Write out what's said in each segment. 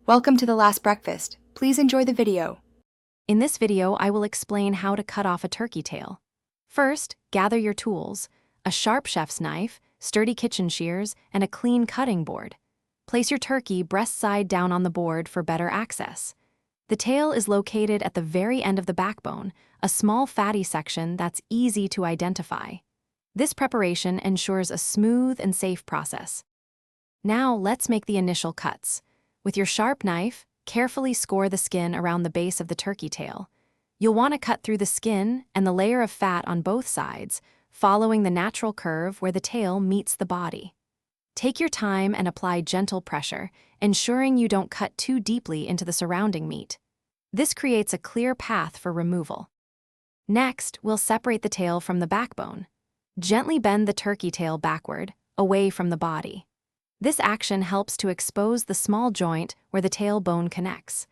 Welcome to The Last Breakfast. Please enjoy the video. In this video, I will explain how to cut off a turkey tail. First, gather your tools: a sharp chef's knife, sturdy kitchen shears, and a clean cutting board. Place your turkey breast side down on the board for better access. The tail is located at the very end of the backbone, a small fatty section that's easy to identify. This preparation ensures a smooth and safe process. Now let's make the initial cuts. With your sharp knife, carefully score the skin around the base of the turkey tail. You'll want to cut through the skin and the layer of fat on both sides, following the natural curve where the tail meets the body. Take your time and apply gentle pressure, ensuring you don't cut too deeply into the surrounding meat. This creates a clear path for removal. Next, we'll separate the tail from the backbone. Gently bend the turkey tail backward, away from the body. This action helps to expose the small joint where the tail bone connects.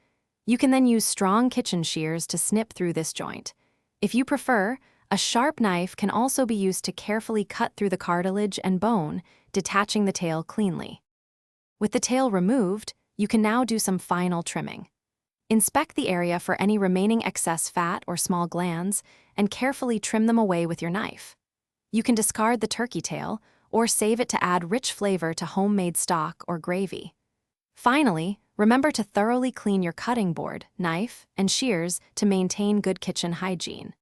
You can then use strong kitchen shears to snip through this joint. If you prefer, a sharp knife can also be used to carefully cut through the cartilage and bone, detaching the tail cleanly. With the tail removed, you can now do some final trimming. Inspect the area for any remaining excess fat or small glands and carefully trim them away with your knife. You can discard the turkey tail or save it to add rich flavor to homemade stock or gravy. Finally, remember to thoroughly clean your cutting board, knife, and shears to maintain good kitchen hygiene.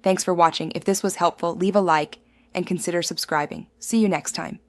Thanks for watching. If this was helpful, leave a like and consider subscribing. See you next time.